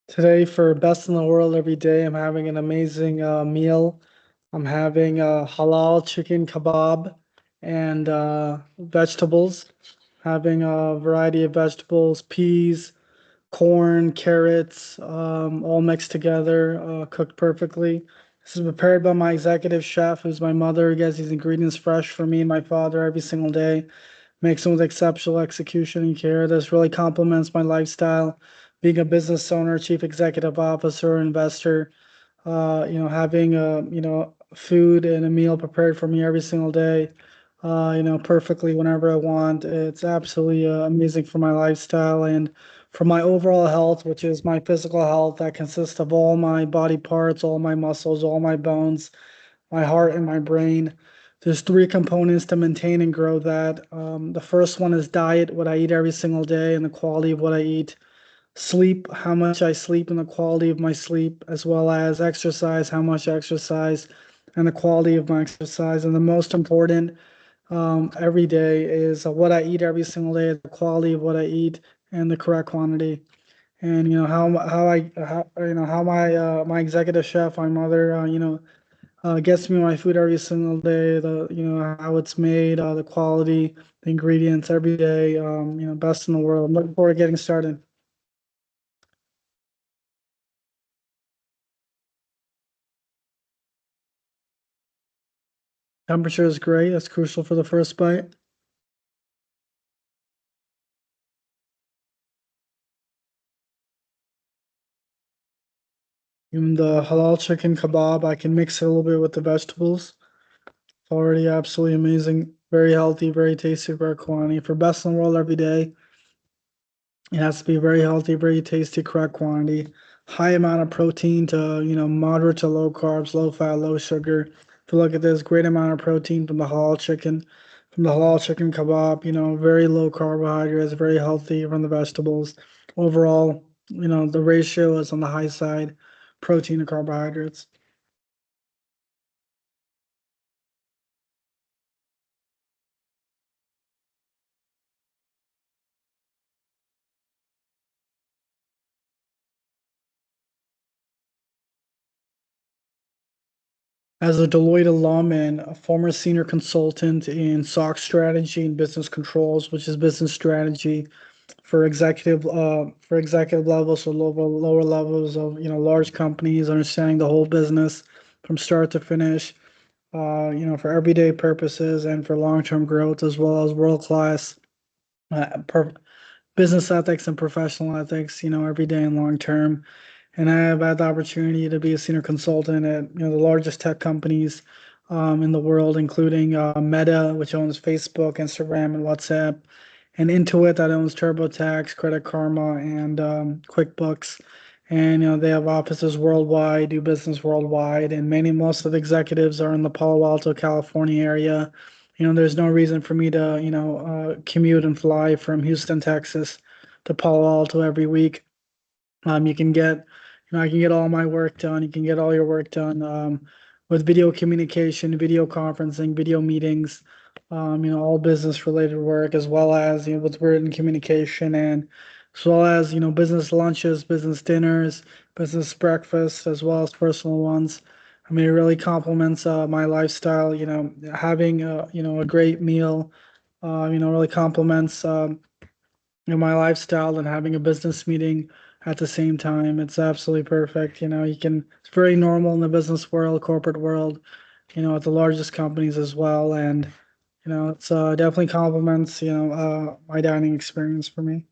Today, for best in the world every day, I'm having an amazing meal. I'm having halal chicken kebab and vegetables. Having a variety of vegetables, peas, corn, carrots, all mixed together, cooked perfectly. This is prepared by my executive chef, who's my mother, who gets these ingredients fresh for me and my father every single day, makes them with exceptional execution and care. This really complements my lifestyle, being a business owner, chief executive officer, investor. Having food and a meal prepared for me every single day. Perfectly whenever I want. It's absolutely amazing for my lifestyle and for my overall health, which is my physical health that consists of all my body parts, all my muscles, all my bones, my heart, and my brain. There's three components to maintain and grow that. The first one is diet, what I eat every single day, and the quality of what I eat. Sleep, how much I sleep, and the quality of my sleep, as well as exercise, how much I exercise, and the quality of my exercise. And the most important every day is what I eat every single day, the quality of what I eat, and the correct quantity. And how my executive chef, my mother, gets me my food every single day. How it's made, the quality, the ingredients every day. Best in the world. I'm looking forward to getting started. Temperature is great. That's crucial for the first bite. Even the halal chicken kebab, I can mix it a little bit with the vegetables. It's already absolutely amazing. Very healthy, very tasty, very quantity. For best in the world every day, it has to be very healthy, very tasty, correct quantity. High amount of protein to, moderate to low carbs, low fat, low sugar. If you look at this, great amount of protein from the halal chicken kebab, very low carbohydrates, very healthy from the vegetables. Overall, the ratio is on the high side, protein to carbohydrates. As a Deloitte alum and a former senior consultant in SOX strategy and business controls, which is business strategy for executive levels or lower levels of large companies, understanding the whole business from start to finish, for everyday purposes and for long-term growth, as well as world-class uh, per- business ethics and professional ethics, every day and long term. And I have had the opportunity to be a senior consultant at the largest tech companies in the world, including Meta, which owns Facebook, Instagram, and WhatsApp, and Intuit that owns TurboTax, Credit Karma, and QuickBooks. And they have offices worldwide, do business worldwide, and most of the executives are in the Palo Alto, California area. There's no reason for me to commute and fly from Houston, Texas, to Palo Alto every week. You can get, I can get all my work done. You can get all your work done with video communication, video conferencing, video meetings, all business related work, as well as, with written communication and as well as, business lunches, business dinners, business breakfasts, as well as personal ones. I mean, it really complements my lifestyle, having, a great meal, really complements, my lifestyle and having a business meeting at the same time. It's absolutely perfect. It's very normal in the business world, corporate world, at the largest companies as well. And, it's definitely complements, my dining experience for me.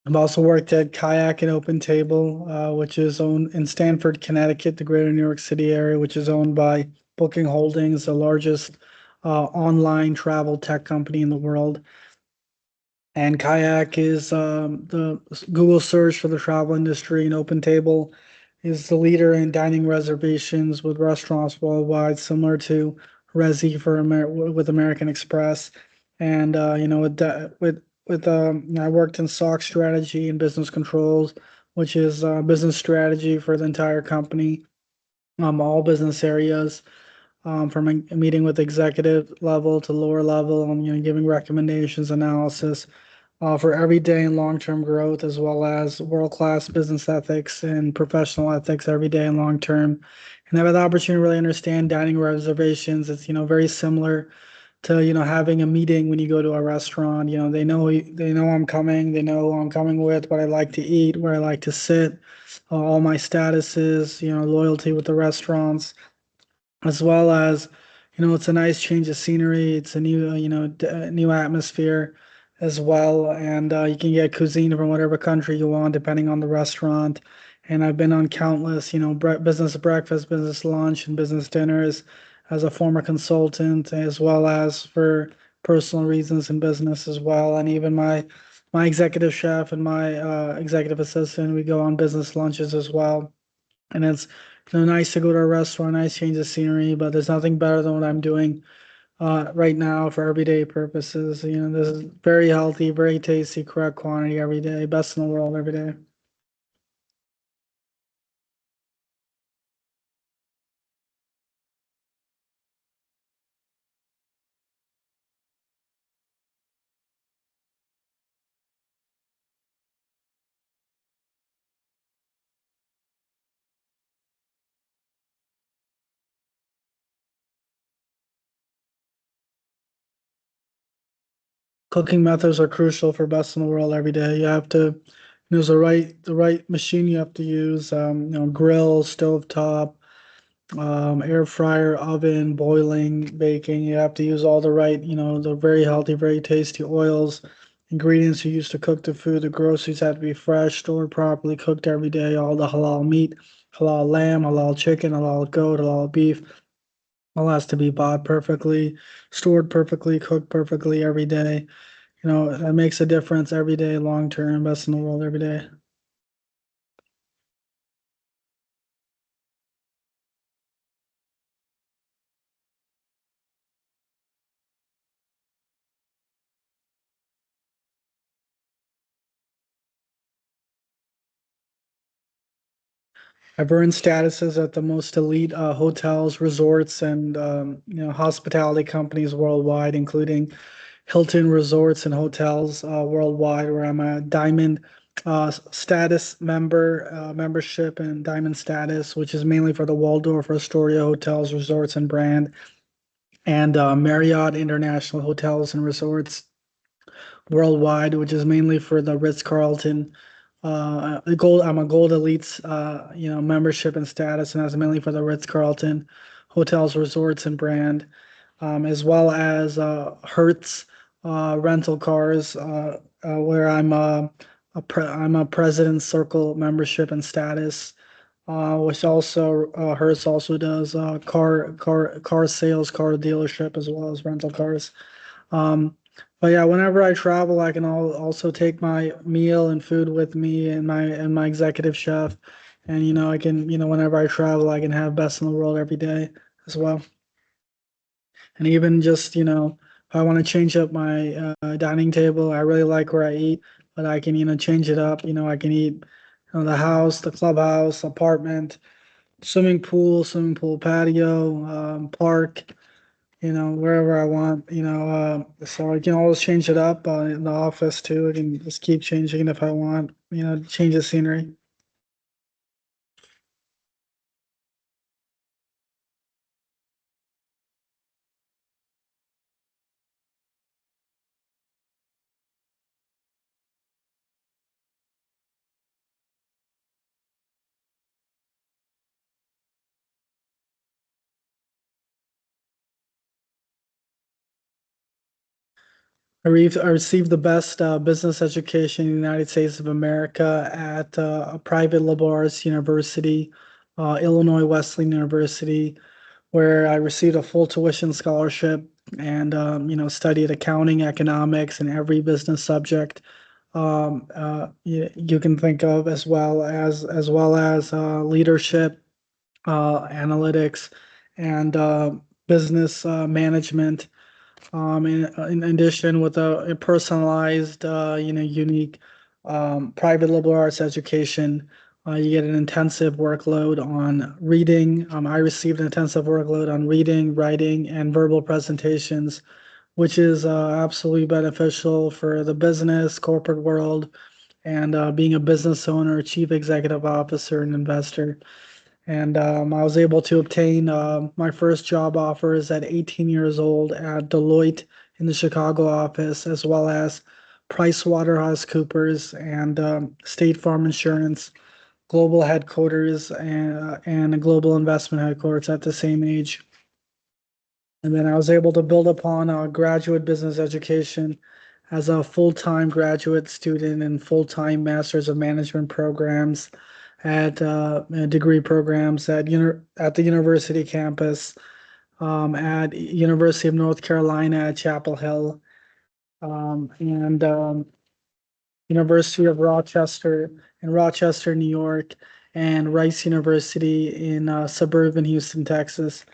I've also worked at Kayak and Open Table, which is owned in Stamford, Connecticut, the greater New York City area, which is owned by Booking Holdings, the largest online travel tech company in the world. And Kayak is the Google search for the travel industry, and OpenTable is the leader in dining reservations with restaurants worldwide, similar to resi for with American Express, and I worked in SOC strategy and business controls, which is business strategy for the entire company, all business areas, from a meeting with executive level to lower level, and giving recommendations, analysis for everyday and long-term growth, as well as world-class business ethics and professional ethics, everyday and long-term. And I've had the opportunity to really understand dining reservations. It's very similar to having a meeting when you go to a restaurant. They know I'm coming. They know who I'm coming with, what I like to eat, where I like to sit, all my statuses. Loyalty with the restaurants, as well as it's a nice change of scenery. It's a new new atmosphere as well, and you can get cuisine from whatever country you want depending on the restaurant. And I've been on countless business breakfast, business lunch, and business dinners as a former consultant, as well as for personal reasons in business as well. And even my executive chef and my executive assistant, we go on business lunches as well. And it's nice to go to a restaurant, nice change of scenery, but there's nothing better than what I'm doing right now for everyday purposes. This is very healthy, very tasty, correct quantity every day, best in the world every day. Cooking methods are crucial for best in the world every day. You have to, there's the right machine you have to use, grill, stove top, air fryer, oven, boiling, baking. You have to use all the right, the very healthy, very tasty oils, ingredients you use to cook the food. The groceries have to be fresh, stored properly, cooked every day. All the halal meat, halal lamb, halal chicken, halal goat, halal beef, all has to be bought perfectly, stored perfectly, cooked perfectly every day. That makes a difference every day, long term, best in the world every day. I've earned statuses at the most elite hotels, resorts, and hospitality companies worldwide, including Hilton Resorts and Hotels worldwide, where I'm a diamond status membership and diamond status, which is mainly for the Waldorf Astoria hotels, resorts, and brand, and Marriott International Hotels and Resorts worldwide, which is mainly for the Ritz Carlton. I'm a Gold Elites, membership and status, and that's mainly for the Ritz Carlton hotels, resorts, and brand, as well as Hertz rental cars, where I'm a President Circle membership and status, which also Hertz also does car sales, car dealership, as well as rental cars. Um, but yeah, whenever I travel, I can also take my meal and food with me, and my executive chef, and I can whenever I travel, I can have best in the world every day as well. And even just if I want to change up my dining table, I really like where I eat, but I can change it up. I can eat the house, the clubhouse, apartment, swimming pool patio, park, wherever I want, so I can always change it up in the office too. I can just keep changing it if I want, change the scenery. I received the best business education in the United States of America at a private liberal arts university, Illinois Wesleyan University, where I received a full tuition scholarship and studied accounting, economics, and every business subject you can think of, as well as leadership, analytics, and business management. In addition, with a personalized, unique private liberal arts education, you get an intensive workload on reading. I received an intensive workload on reading, writing, and verbal presentations, which is absolutely beneficial for the business, corporate world, and being a business owner, chief executive officer, and investor. And I was able to obtain my first job offers at 18 years old at Deloitte in the Chicago office, as well as PricewaterhouseCoopers and State Farm Insurance global headquarters and a global investment headquarters at the same age. And then I was able to build upon a graduate business education as a full-time graduate student and full-time Masters of Management programs at degree programs at the university campus, at University of North Carolina at Chapel Hill, and University of Rochester in Rochester, New York, and Rice University in suburban Houston, Texas.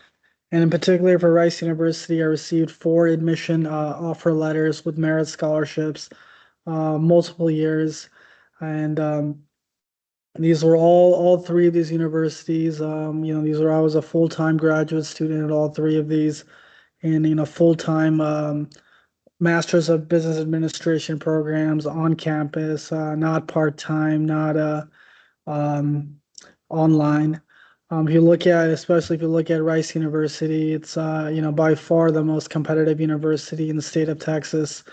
And in particular for Rice University, I received four admission offer letters with merit scholarships, multiple years. And these were all three of these universities. These were I was a full-time graduate student at all three of these, and full-time Masters of Business Administration programs on campus, not part-time, not um, online. If you look at, especially if you look at Rice University, it's by far the most competitive university in the state of Texas,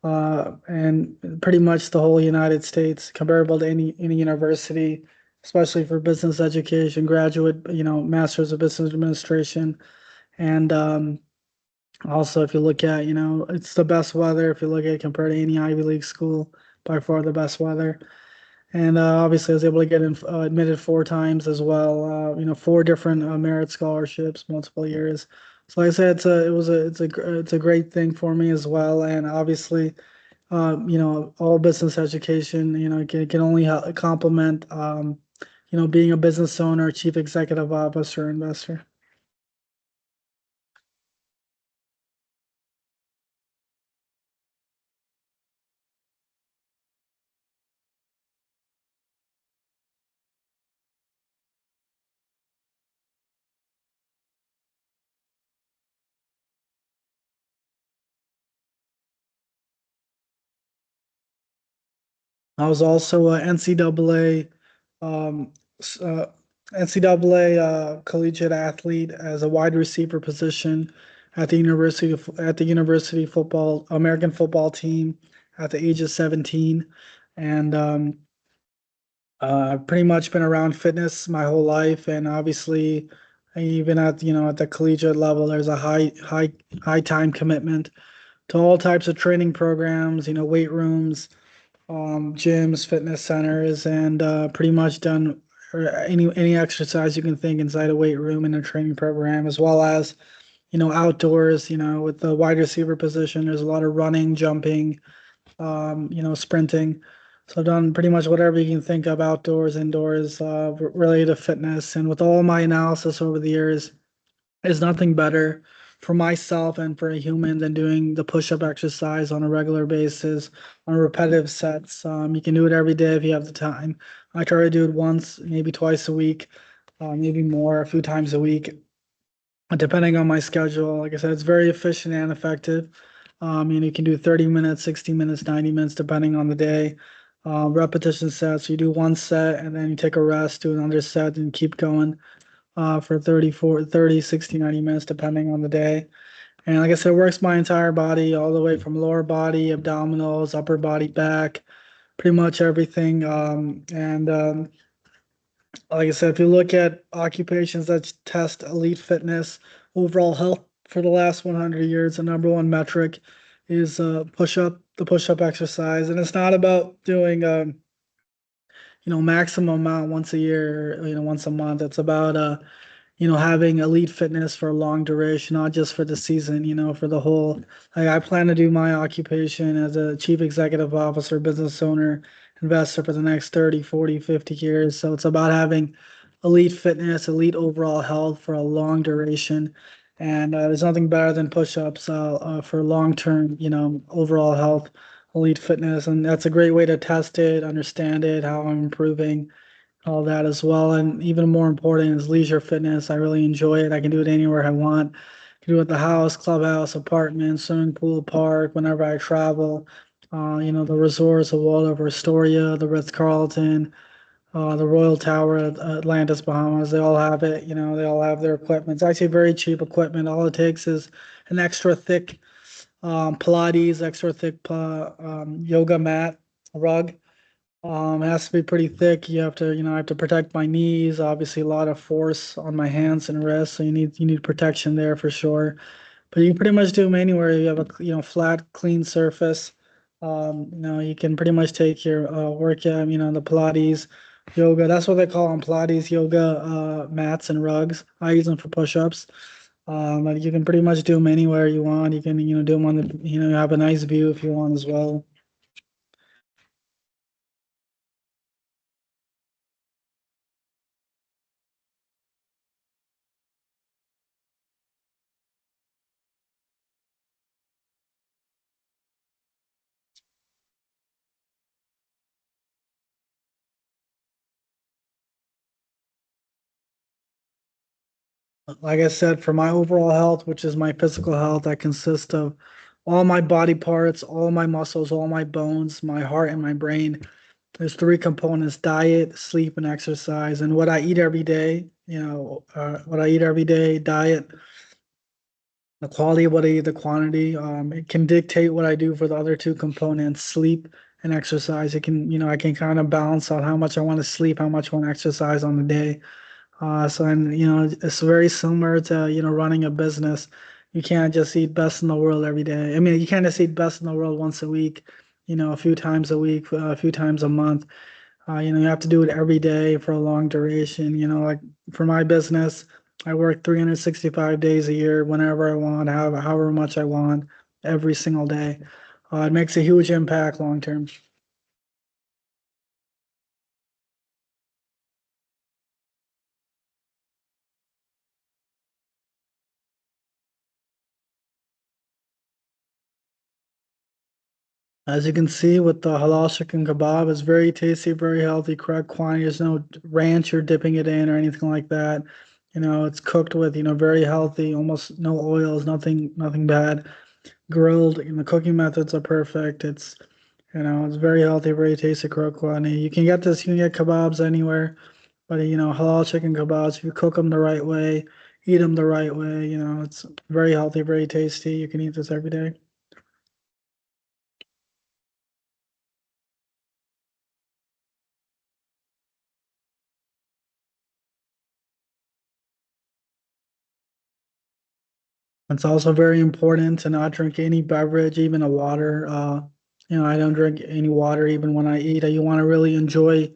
and pretty much the whole United States, comparable to any university, especially for business education, graduate, Masters of Business Administration, and also if you look at, it's the best weather. If you look at compared to any Ivy League school, by far the best weather. And obviously, I was able to get admitted four times as well. Four different merit scholarships, multiple years. So like I said, it's a great thing for me as well. And obviously, all business education, can only complement, being a business owner, chief executive officer, investor. I was also a NCAA, um, NCAA collegiate athlete as a wide receiver position at the university football American football team at the age of 17, and I've pretty much been around fitness my whole life, and obviously, even at the collegiate level, there's a high time commitment to all types of training programs, weight rooms, gyms, fitness centers, and pretty much done any exercise you can think inside a weight room in a training program, as well as outdoors. With the wide receiver position, there's a lot of running, jumping, sprinting. So I've done pretty much whatever you can think of outdoors, indoors, related to fitness. And with all my analysis over the years, there's nothing better for myself and for a human than doing the push-up exercise on a regular basis on repetitive sets. You can do it every day if you have the time. I try to do it once, maybe twice a week, maybe more, a few times a week, depending on my schedule. Like I said, it's very efficient and effective. You can do 30 minutes, 60 minutes, 90 minutes, depending on the day. Repetition sets, you do one set and then you take a rest, do another set, and keep going for 30, 60, 90 minutes, depending on the day. And like I said, it works my entire body, all the way from lower body, abdominals, upper body, back, pretty much everything. And like I said, if you look at occupations that test elite fitness, overall health for the last 100 years, the number one metric is the push-up exercise. And it's not about doing maximum amount once a year, once a month. It's about having elite fitness for a long duration, not just for the season, for the whole. Like I plan to do my occupation as a chief executive officer, business owner, investor for the next 30, 40, 50 years. So it's about having elite fitness, elite overall health for a long duration. And there's nothing better than push-ups for long-term, overall health, elite fitness, and that's a great way to test it, understand it, how I'm improving, all that as well. And even more important is leisure fitness. I really enjoy it. I can do it anywhere I want. I can do it at the house, clubhouse, apartment, swimming pool, park, whenever I travel. The resorts, the Waldorf Astoria, the Ritz-Carlton, the Royal Tower at Atlantis, Bahamas, they all have it. They all have their equipment. It's actually very cheap equipment. All it takes is an extra thick Pilates, extra thick yoga mat, rug. It has to be pretty thick. You have to, I have to protect my knees. Obviously, a lot of force on my hands and wrists, so you need protection there for sure. But you can pretty much do them anywhere. You have a flat, clean surface. You can pretty much take your workout. The Pilates, yoga. That's what they call them, Pilates, yoga mats and rugs. I use them for push-ups. But you can pretty much do them anywhere you want. You can do them on the have a nice view if you want as well. Like I said, for my overall health, which is my physical health, that consists of all my body parts, all my muscles, all my bones, my heart, and my brain. There's three components: diet, sleep, and exercise. And what I eat every day, diet, the quality of what I eat, the quantity, it can dictate what I do for the other two components, sleep and exercise. It can, I can kind of balance out how much I want to sleep, how much I want to exercise on the day. And it's very similar to running a business. You can't just eat best in the world every day. I mean, you can't just eat best in the world once a week, a few times a week, a few times a month. You have to do it every day for a long duration. Like for my business, I work 365 days a year, whenever I want, however much I want, every single day. It makes a huge impact long term. As you can see with the halal chicken kebab, it's very tasty, very healthy, correct quantity. There's no ranch or dipping it in or anything like that. It's cooked with, very healthy, almost no oils, nothing bad. Grilled, the cooking methods are perfect. It's very healthy, very tasty, correct quantity. You can get kebabs anywhere, but halal chicken kebabs, if you cook them the right way, eat them the right way, it's very healthy, very tasty. You can eat this every day. It's also very important to not drink any beverage, even a water. I don't drink any water even when I eat. You want to really enjoy,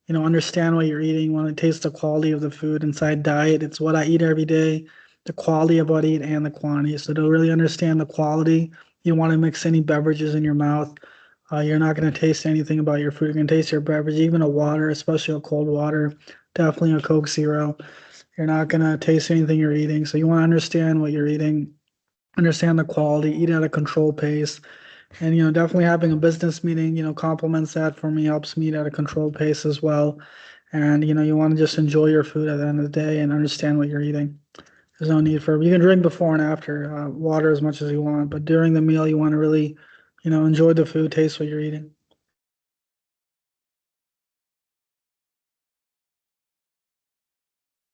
understand what you're eating. You want to taste the quality of the food inside diet. It's what I eat every day, the quality of what I eat and the quantity. So to really understand the quality, you don't want to mix any beverages in your mouth. You're not going to taste anything about your food. You're going to taste your beverage, even a water, especially a cold water, definitely a Coke Zero. You're not going to taste anything you're eating. So you want to understand what you're eating, understand the quality, eat at a controlled pace. And, definitely having a business meeting, complements that for me, helps me eat at a controlled pace as well. And, you want to just enjoy your food at the end of the day and understand what you're eating. There's no need for, you can drink before and after, water as much as you want, but during the meal, you want to really, enjoy the food, taste what you're eating.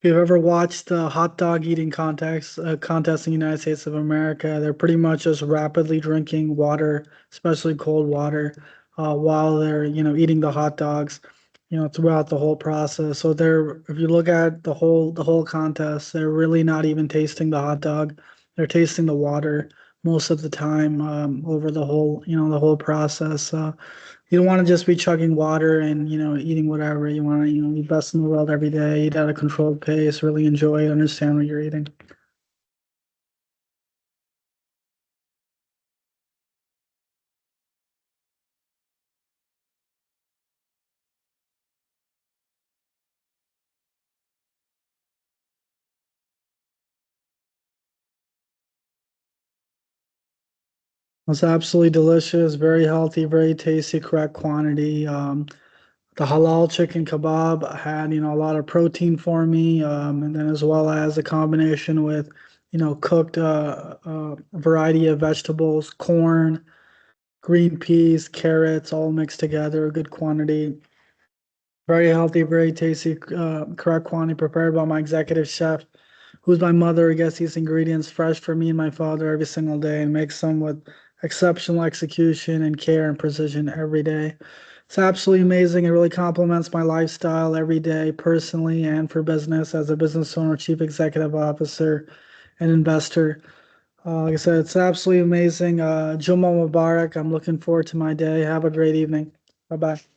If you've ever watched the hot dog eating contest in the United States of America, they're pretty much just rapidly drinking water, especially cold water, while they're eating the hot dogs, throughout the whole process. So if you look at the whole contest, they're really not even tasting the hot dog; they're tasting the water most of the time, over the whole process. You don't want to just be chugging water and eating whatever. You want to be best in the world every day, eat at a controlled pace, really enjoy it, understand what you're eating. It's absolutely delicious, very healthy, very tasty, correct quantity. The halal chicken kebab had, a lot of protein for me, and then as well as a combination with, cooked variety of vegetables, corn, green peas, carrots, all mixed together, a good quantity. Very healthy, very tasty, correct quantity prepared by my executive chef, who's my mother, who gets these ingredients fresh for me and my father every single day and makes them with exceptional execution and care and precision every day. It's absolutely amazing. It really complements my lifestyle every day, personally and for business as a business owner, chief executive officer, and investor. Like I said, it's absolutely amazing. Juma Mubarak. I'm looking forward to my day. Have a great evening. Bye bye.